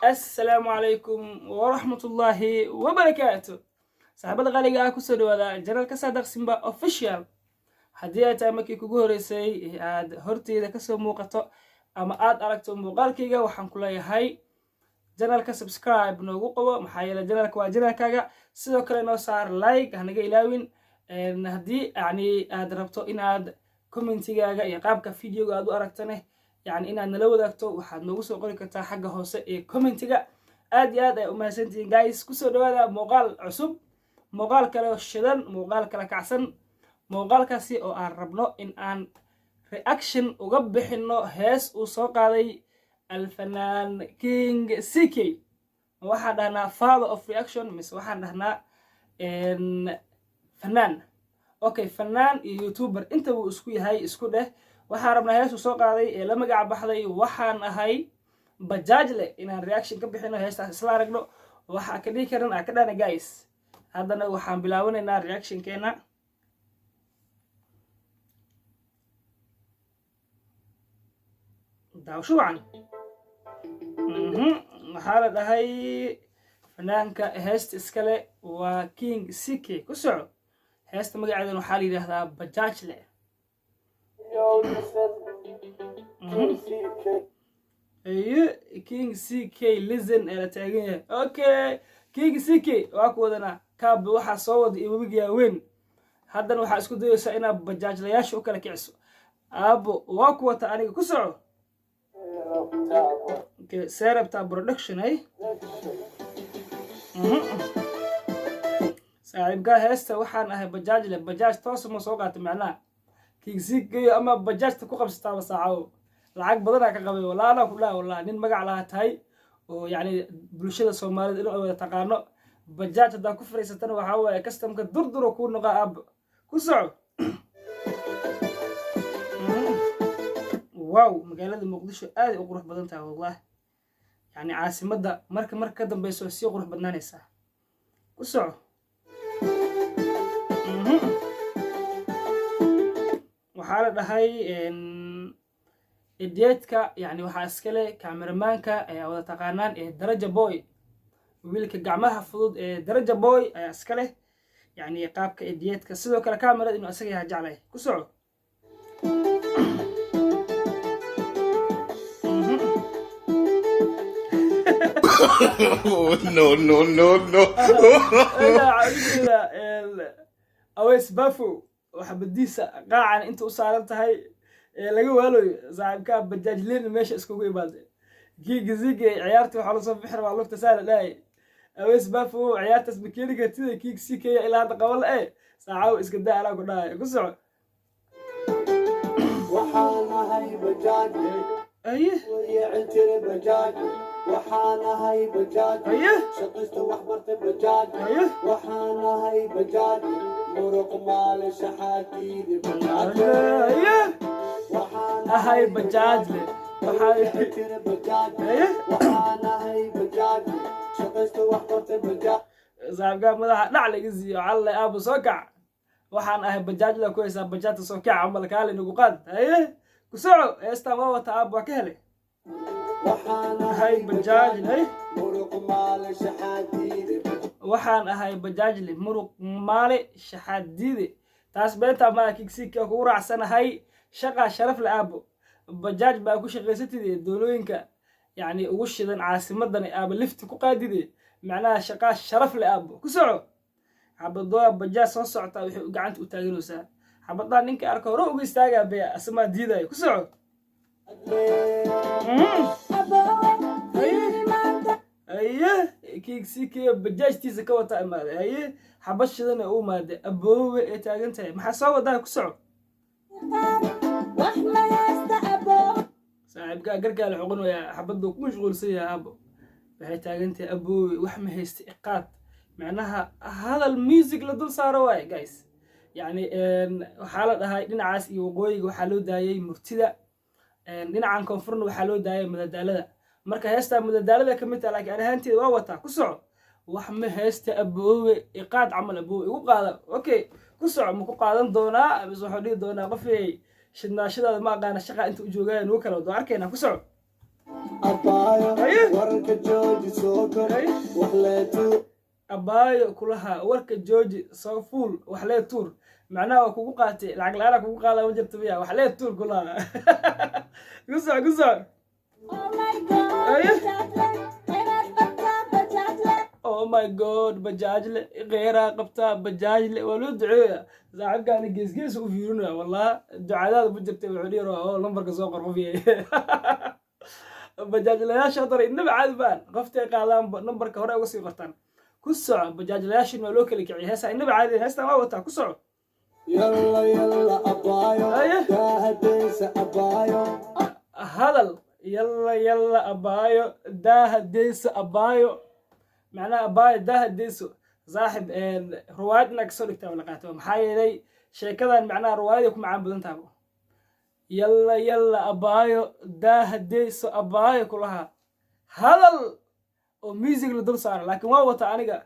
السلام عليكم ورحمة الله وبركاته. صاحبada qaaliga ah ku soo dhawaada janalka Saadaq Simba official. Haddii ay tahay markii kugu horeysay aad horteeda ka soo muuqato ama aad aragto muuqaalkayga, waxaan ku leeyahay janalka subscribe noogu qabo maxaa yeelay janalka waa janalkaaga. Sidoo kale noo saar like, hanaga ilaawin haddii aad rabto in aad commentigaaga iyo qaabka videoga aad u aragtane inaad nala wadaagto, waxaad noogu soo qori kartaa xagga hoose ee commentiga. aad iyo aad ay u mahadsantihiin guys. kusoo dhawaada muuqaal cusub, muuqaal kale shidan, muuqaal kale kacsan, muuqaalkaasi oo aan rabno in aan reaction uga bixino hees uu soo qaaday alfanaan King CK. waxaan dhahnaa father of reaction mise waxaan dhahnaa fanaan. okay, fanaan iyo youtuber inta uu isku yahay isku dheh. waxaan rabnaa hees uu soo qaaday ee la magac baxday waxaan ahay bajaajle inaan reaction ka bixino heestaas isla aragno. waxa ka dhihi karan ka dhana guys. haddana waxaan bilaawanaynaa reactionkeena. daawasho wacan. waxaa la dhahay fanaanka heesta iskale waa King CK. ku soco. heesta magaceedana waxaa la yidhaahdaa bajaajle. King CK listen ee la taagan yahay. okay, King CK waa ku wadana kaab waxaa soo wada iyo webiga weyn. haddana waxaa isku dayaysaa inaad bajaajlayaasha u kala kiciso. aabo waa ku wata aniga. ku soco. okay, Serapta production saaxiibka heesta waxaan ahay bajaajle. bajaaj toos ma soo qaatay macnaha King CK ama bajaajta ku qabsataa saacaw lacag badan ka qabay. walaana ku dhaa walaa nin magac laha tahay oo bulshada Soomaaliyeed inuu wada taqaano. bajaaj hadaa ku fariisatana waxa waaye customka durduro ku noqo aab. ku soco. wow, magaalada Muqdisho aad u qurux badan tahay wallahi. caasimada marka ka dambayso si qurux badnaanaysa. ku soco. waxaa la dhahay edyeedka waxaa iskale kameramaanka ayaa wada taqaanaan ee Daraja Boy. wiilka gacmaha fudud ee Daraja Boy ayaa iskale qaabka edyeedka. sidoo kale kamerada inuu asaga yahay jeclay. ku soco. no. aweys bafo waxa badiisa qaacan inta u saaran tahay laga waalayo saaxiibka bajaajleen meesha iskugu imaade. King CK ciyaartii waxa la soo bixir waa lugta saala dhaay. aweys bafo ciyaartaas bakeeri gatida King CK ilaa hadda qabal saacaw iska daa ala ku dhaay. ku soco. waxaan ahay bajaajle ويعتر بجاج وحانا هاي بجاج شقست وحبرت بجاج وحانا هاي بجاج مرق مال شحاتي بجاج وحانا هاي بجاج ويعتر بجاج وحانا هاي بجاج شقست وحبرت بجاج زعبقا مدح نعلق الزيو على ابو سوكع. waxaan ahay bajaajle ku haysaa bajaajta soo kaca amal kaale nagu qaad. ku soco. heesta waa wata aab waa ka helay. waxaan ahay bajaajle مرق مال شحاتي waxaan ahay bajaajle muruq maale shaxadiide. taas beenta ma King CK ku raacsanahay shaqa sharaf la aabo. bajaaj baa ku shaqaysatay doolooyinka ugu shidan caasimadan aaba lift ku qaadide macnaha shaqa sharaf la aabo. ku soco. xabadooda bajaaj soo socota waxay u gacanta u taaganaysaa. xabadda ninka arko hore uga istaaga bay asma diiday. ku soco. King CK bajaajtiisa ka wata imaaday. xabad shidan oo u maaday aboowe ee taagan tahay. maxaa soo wadaa? ku soco. saaxiibka gargaal xoqon way xabaddu ku mashquulsan yahay aabo. waxay taagan tahay aboowe wax ma haysta iqaad macnaha hadal music la dul saaro waay guys. waxaa la dhahay dhinacaas iyo waqooyiga waxaa loo daayay murtida, dhinacan koonfurna waxaa loo daayay madadaalada. marka heesta madadaalada ka mid tahay laakiin ahaanteeda waa wataa. ku soco. wax ma haysta aboowe iqaad camal aboowe igu qaada. okay, ku soco. ma ku qaadan doonaa mise waxuu dhihi doonaa qofay shidnaashadaada ma aqaana shaqa inta u joogaan ugu kala wado arkayna. ku soco. abaayo wararka jooji soo kor wax leetu abaayo kulaha warka jooji soo fuul wax lee tuur macnaha waa kugu qaatay lacag la-aan kugu qaada ma jirto miya wax lee tuur kulaha gusoc oh my god bajaajle qeyraa qabtaa bajaajle waa loo duceeya saaxiibkaani geesgees u fiirinaya wallahi ducadaada ma jirtay wuxuu dhihi rabaa oo lambarka soo qor qof yahay bajaajlayaasha hadana inaba caadi baan qoftay qaadaan nambarka hore uga sii qortaan ku soco bajaajlayaashin waa loo kala kiciya heesa inaba caadi heestan waa wataa ku soco yalla abaayo daahadaysa abaayo hadal yalla abaayo daahadaysa abaayo معناها أباي ده ديسو صاحب رواية إنك سولك تابع لقاته محايلي شيء كذا معناها رواية يكون معاه بدون تابع يلا أبايو ده ديسو أبايو كلها هذا الميوزك اللي دول صار لكن ما هو تانيجا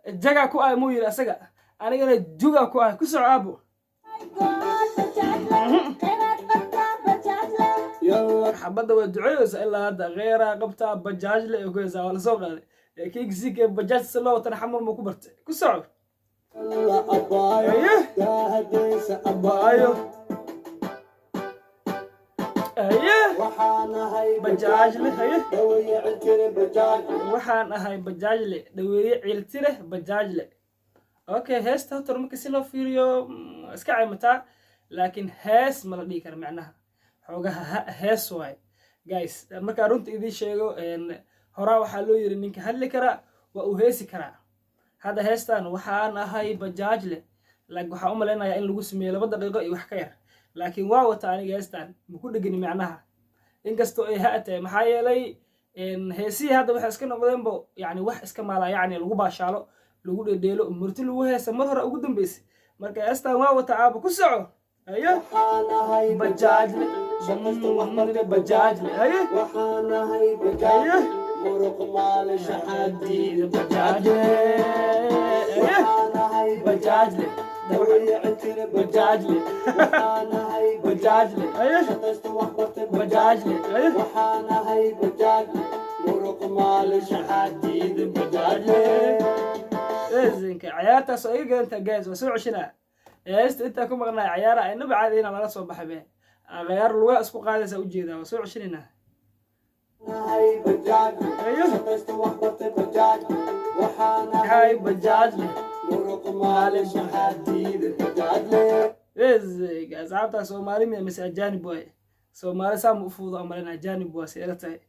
الجاكا كوي مو يراسجا أنا جانا جوجا كوي كسر أبو حبدا ودعوس إلا هذا غيره قبتها بجاج لي وكذا ولا سوق هذا كيك زيك بجاج سلو وتنحمر مو كبرت كسر abaayo daahadaysa abaayo waxaan ahay bajaaj leh dhaweeye ciltire bajaaj waxaan ahay bajaaj leh dhaweeye ciltire bajaaj leh okay heesta horta marka si loo fiiriyo iska caymataa laakiin hees ma la dhihi kara macnaha xoogaha hees waay guys marka runta idin sheego horaa waxaa loo yiri ninka hadli kara waa uu heesi karaa هذا هيستان وحنا هاي بجاجله لك وحا أملنا إن لقوا سميه لبدا دقيقة وحكير لكن واو تاني هيستان بكل جني معناها إن قصتو إيه هاتي محايا لي إن هيسي هذا وحس كنا قدام بو يعني وحس كمالا يعني لقوا باشالو لقوا ديلو مرتلو وهي سمرها أقدم بس مركا هيستان واو تعب كسعو أيه waxaan ahay بجاجله بجاجله أيه waxaan ahay bajaaj muruq maal shaxaadiid بجاجله waxaan ahay بجاجله dhaweeye ciltire بجاجله waxaan ahay بجاجله أيه shaqaysta wax bartay بجاجله أيه waxaan ahay bajaaj muruq maal shaxaadiid bajaajle إذنك عيارتها صعيقة أنت جاهز وسوع شنا إيست أنت كم قلنا عيارة إنه بعدين على رأس صباح به غير الوقت أسكو قاعدة سوجي ذا وسوع شنا ahay bajaaj أيه shaqaysta wax bartay bajaaj waxaan هاي بجاج له muruq maal shaxaadiid bajaajle إذنك أصحابتها سومالي من مس أجانب بوي سومالي سام مفروض أمرنا أجانب بوي سيرتها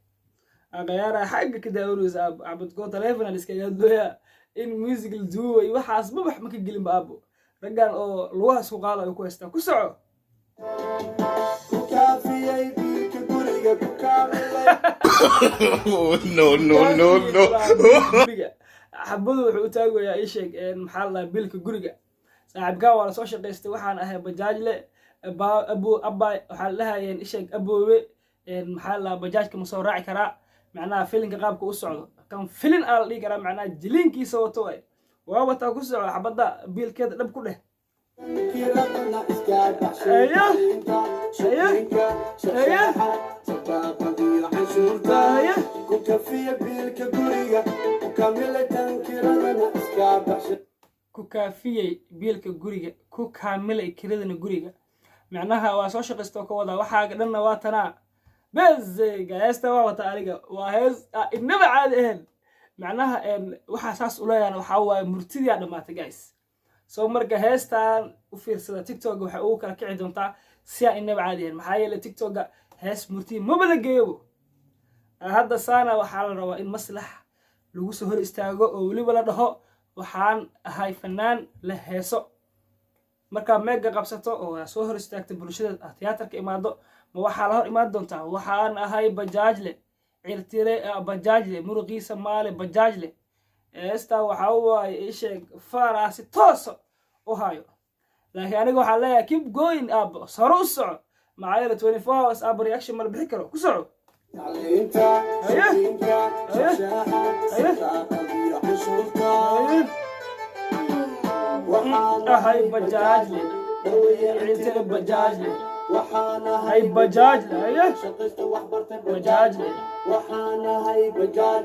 غيارة حق كده أولوز عبد قو تلفون اللي سكيد له إن ميوزك الدو يوحى ما بح ممكن قلنا بابو رجال أو لوها سوق على يكوستا كسرعة ku kaafiyey biilka guriga ku kaamilay no. حبوده وحو تاغو يا ايشيك محل بيلك غوريغا صاحبكا waa la soo shaqeystay waxaan ahay bajaaj le abu abay waxa la hayeen ishag aboowe maxaa la bajaajka ma soo raaci karaa macnaha filinka qaabka u socdo kan filin aan dhigi karaa macnaha jilinkiisa wato way waa wata ku socdo xabada biilkeeda dhab ku dheh kiradana iska baxshay Ayo. shaqinka shaqaha sabaqadiyo canshuurta Ayo. ku kafiya biilka guriga ku kaamilay tan kiradana iska baxshay ku kaafiyay biilka guriga ku kaamilay kiradana guriga macnaha waa soo shaqeysto ka wada waxa dhanna waa tanaa bezega heesta waa wata aniga waa hees inaba caadi ahayn macnaha waxa saas u leeyahay waxa waaye murtidii dhamaatay guys soo marka heestan u fiirsada TikTok waxa uu kala kici doontaa si aan inaba caadi ahayn maxaa yeelay TikTok hees murti ma bala geeyo hadda saana waxa la rabaa in maslax lagu soo hor istaago oo waliba la dhaho waxaan ahay fanaan la heeso marka meega qabsato oo soo hor istaagta bulshada tiyaatarka imaado ma waxa la hor imaan doontaa waxaan ahay bajaajle cirtire bajaajle muruqiisa maale bajaajle esta waxa uu ay sheeg faraasi toos u hayo laakiin aniga waxa leeyahay keep going up saro u soco maayada 24 hours up reaction mal bixi karo ku soco tacliinta shaqinka shaqaha sabaqadiyo canshuurta waxaan ahay bajaajle dhaweeye cirtire bajaajle waxaana hay bajaaj leh shaqaysta wax bartay bajaaj leh waxaana hay bajaaj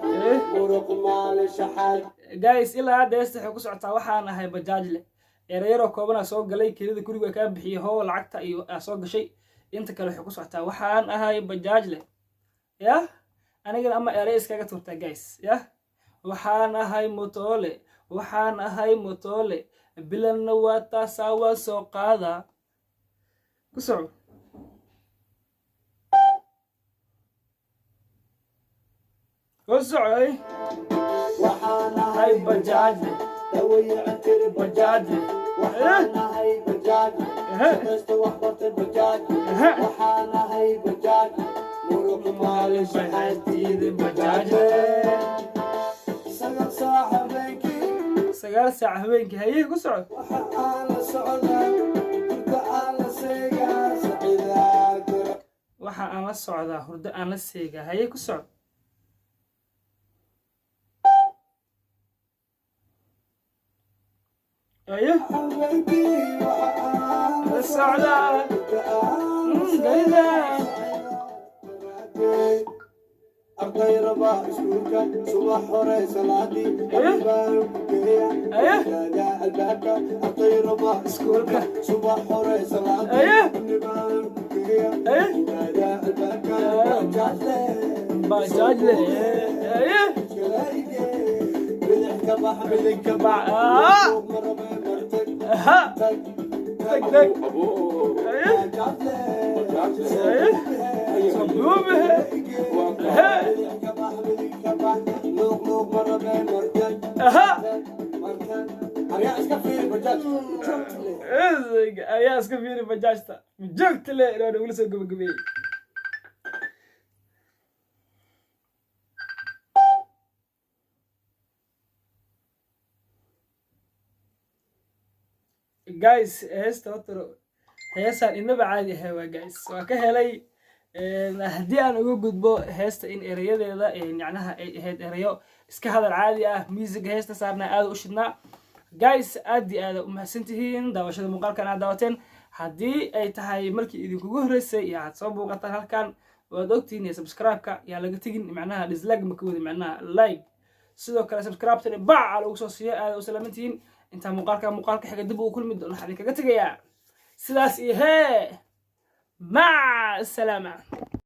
muruq maal shaxaad guys ilaa hadda heesta waxay ku socotaa waxaan ahay bajaaj leh erayaro koobana soo galay kelida guriga ka bixiyay hoo lacagta iyo soo gashay inta kale waxay ku socotaa waxaan ahay bajaaj leh ya aniga ama eray iskaga turtaa guys ya waxaan ahay motoole waxaan ahay motoole bilanna waa taasaa waa soo qaada ku soco ku socoy waxaana hay bajaaj leh dawayacan bajaaj leh waxaana hay bajaaj shaqaysta wax bartay bajaaj waxaana hay bajaaj muruq maal shaxaad bajaaj sagal saac habeenkii 9 saac habeenkii haye ku soco waxa aan la socdaa inta aan la seegaa saciidaad waxa aan la socdaa hurdo aan la seegaa haye ku soco haye habeenkii waxa aan la socdaa arday raba iskuulka subax hore salaadii baan ku geeya albaabka arday raba iskuulka subax hore salaadii baan ku geeya albaabka bajaaj leh haye bidix ka bax bidix ka bax marabe martay aha tag tag haye haye صبوبه اها ayaa iska fiiri bajaajta joogta le inaan ugu soo gabagabeeyay guys heesta otro heesaan inaba caadi ahay waa guys waa ka helay haddii aan uga gudbo heesta in erayadeeda yacnaha ay ahayd erayo iska hadal caadi ah music heesta saarnaa aad u shidnaa guys aad iyo aad u mahadsantihiin daawashada muuqaalkan aad daawateen haddii ay tahay markii idinkugu horreysay iyo aad soo booqataan halkan waad ogtihiin subscribe-ka yaa laga tegin macnaha dislike ma ka wadi macnaha like sidoo kale subscribe-tani baca lagu soo siiyo aad u salaamantihiin intaa muuqaalka xiga dib uu kulmi doono waxaan idinkaga tegayaa sidaas iyo hee مع السلامة.